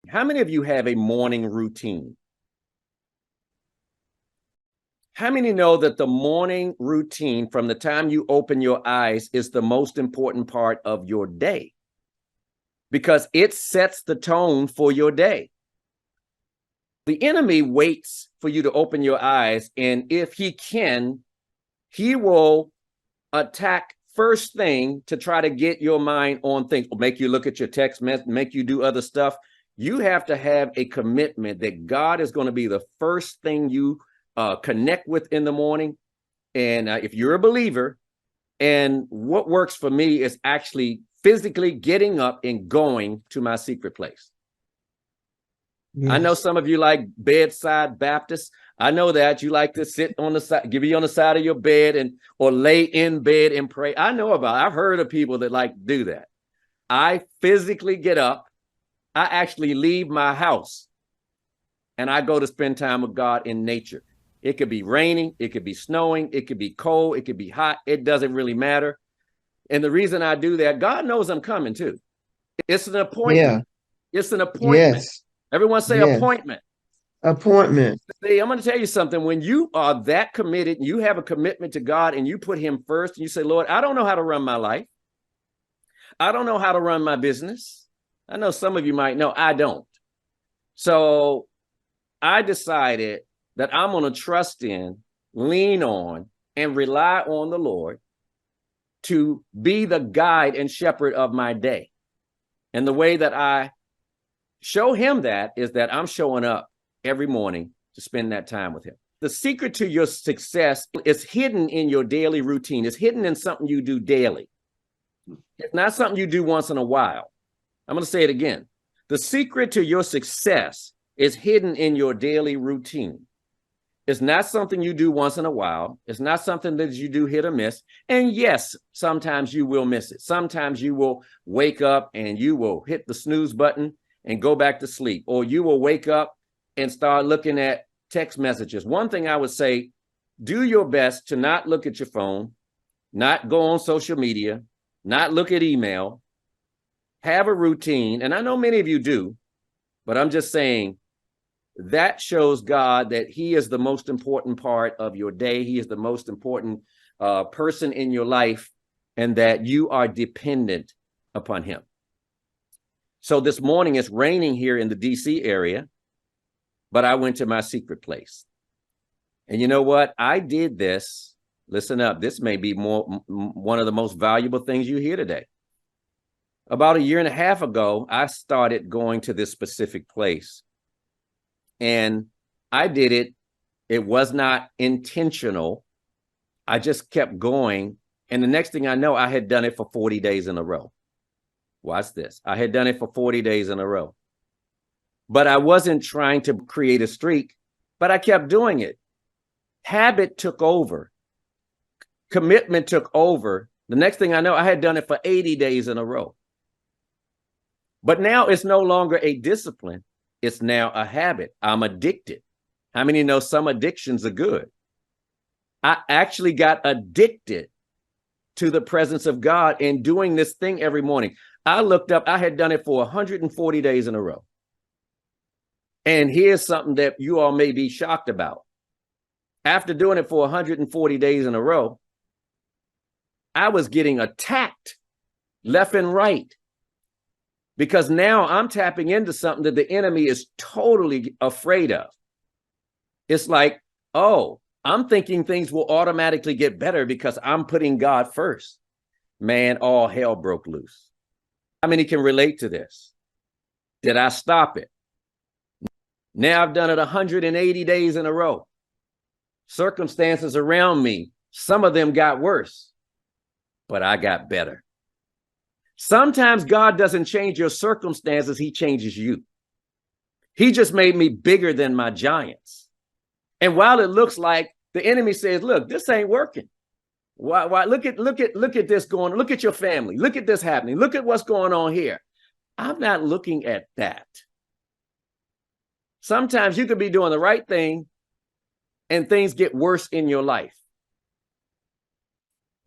How many of you have a morning routine? How many know that the morning routine from the time you open your eyes is the most important part of your day? Because it sets the tone for your day. The enemy waits for you to open your eyes, and if he can, he will attack first thing to try to get your mind on things, make you look at your text message, make you do other stuff. You have to have a commitment that God is going to be the first thing you connect with in the morning. And if you're a believer, and what works for me is actually physically getting up and going to my secret place. Yes. I know some of you like bedside Baptists. I know that you like to sit on the side, give you on the side of your bed and or lay in bed and pray. I know I've heard of people that like do that. I physically get up. I actually leave my house and I go to spend time with God in nature. It could be raining, it could be snowing, it could be cold, it could be hot. It doesn't really matter. And the reason I do that, God knows I'm coming too. It's an appointment. Yeah. It's an appointment. Yes. Everyone say yes. Appointment. Appointment. See, I'm going to tell you something. When you are that committed, you have a commitment to God and you put him first and you say, Lord, I don't know how to run my life. I don't know how to run my business. I know some of you might know, I don't. So I decided that I'm going to trust in, lean on, and rely on the Lord to be the guide and shepherd of my day. And the way that I show him that is that I'm showing up every morning to spend that time with him. The secret to your success is hidden in your daily routine. It's hidden in something you do daily. It's not something you do once in a while. I'm going to say it again. The secret to your success is hidden in your daily routine. It's not something you do once in a while. It's not something that you do hit or miss. And yes, sometimes you will miss it. Sometimes you will wake up and you will hit the snooze button and go back to sleep. Or you will wake up and start looking at text messages. One thing I would say, do your best to not look at your phone, not go on social media, not look at email. Have a routine. And I know many of you do, but I'm just saying, that shows God that he is the most important part of your day. He is the most important person in your life, and that you are dependent upon him. So this morning it's raining here in the DC area, but I went to my secret place. And you know what? I did this. Listen up. This may be one of the most valuable things you hear today. About a year and a half ago, I started going to this specific place. And I did it. It was not intentional. I just kept going. And the next thing I know, I had done it for 40 days in a row. Watch this. I had done it for 40 days in a row. But I wasn't trying to create a streak, but I kept doing it. Habit took over. Commitment took over. The next thing I know, I had done it for 80 days in a row. But now it's no longer a discipline. It's now a habit. I'm addicted. How many know some addictions are good? I actually got addicted to the presence of God and doing this thing every morning. I looked up, I had done it for 140 days in a row. And here's something that you all may be shocked about. After doing it for 140 days in a row, I was getting attacked left and right. Because now I'm tapping into something that the enemy is totally afraid of. It's like, oh, I'm thinking things will automatically get better because I'm putting God first. Man, all hell broke loose. How many can relate to this? Did I stop it? Now I've done it 180 days in a row. Circumstances around me, some of them got worse, but I got better. Sometimes God doesn't change your circumstances, he changes you. He just made me bigger than my giants. And while it looks like the enemy says, look, this ain't working. Why? Look at this going, look at your family. Look at this happening. Look at what's going on here. I'm not looking at that. Sometimes you could be doing the right thing and things get worse in your life.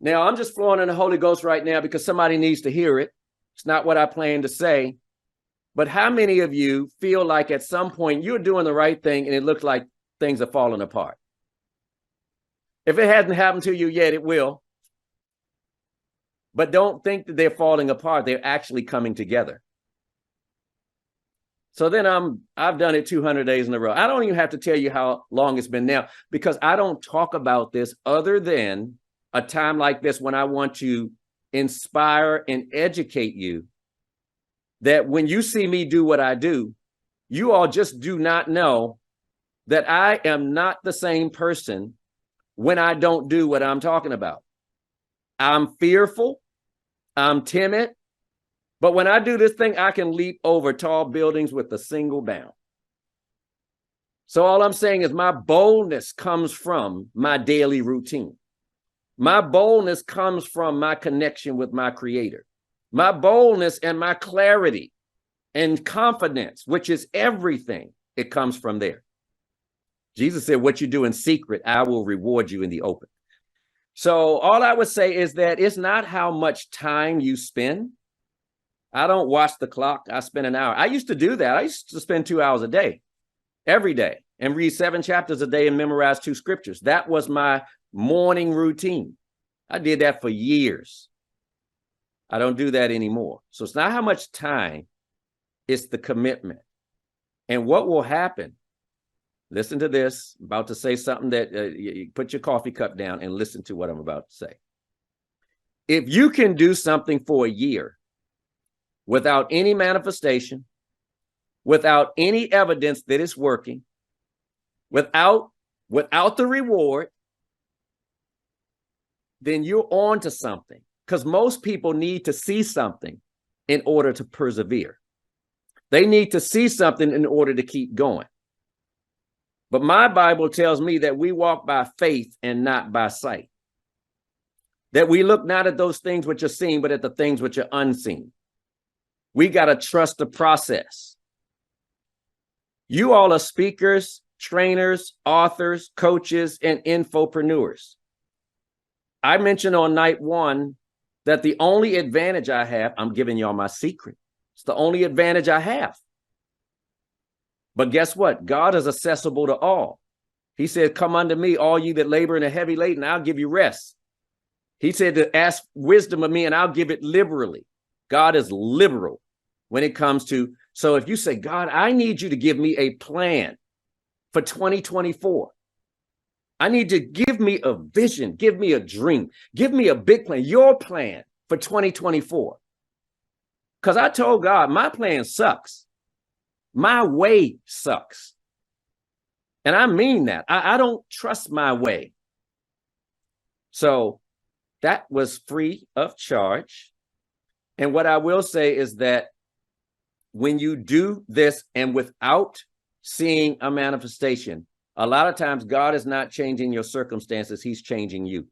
Now, I'm just flowing in the Holy Ghost right now because somebody needs to hear it. It's not what I plan to say. But how many of you feel like at some point you're doing the right thing and it looks like things are falling apart? If it hasn't happened to you yet, it will. But don't think that they're falling apart. They're actually coming together. So then I've done it 200 days in a row. I don't even have to tell you how long it's been now, because I don't talk about this other than a time like this when I want to inspire and educate you that when you see me do what I do, you all just do not know that I am not the same person when I don't do what I'm talking about. I'm fearful. I'm timid. But when I do this thing, I can leap over tall buildings with a single bound. So all I'm saying is my boldness comes from my daily routine. My boldness comes from my connection with my Creator. My boldness and my clarity and confidence, which is everything, it comes from there. Jesus said, what you do in secret, I will reward you in the open. So all I would say is that it's not how much time you spend. I don't watch the clock. I spend an hour. I used to do that. I used to spend 2 hours a day, every day, and read 7 chapters a day and memorize 2 scriptures. That was my morning routine. I did that for years. I don't do that anymore. So it's not how much time, it's the commitment. And what will happen? Listen to this. I'm about to say something that you put your coffee cup down and listen to what I'm about to say. If you can do something for a year without any manifestation, without any evidence that it's working, without the reward, then you're on to something. Because most people need to see something in order to persevere. They need to see something in order to keep going. But my Bible tells me that we walk by faith and not by sight. That we look not at those things which are seen, but at the things which are unseen. We got to trust the process. You all are speakers, trainers, authors, coaches, and infopreneurs. I mentioned on night 1 that the only advantage I have, I'm giving y'all my secret. It's the only advantage I have. But guess what? God is accessible to all. He said, come unto me, all you that labor and are heavy laden, I'll give you rest. He said to ask wisdom of me and I'll give it liberally. God is liberal when it comes to, so if you say, God, I need you to give me a plan for 2024. I need to give me a vision, give me a dream, give me a big plan, your plan for 2024. Because I told God, my plan sucks. My way sucks. And I mean that. I don't trust my way. So that was free of charge. And what I will say is that when you do this and without seeing a manifestation, a lot of times God is not changing your circumstances. He's changing you.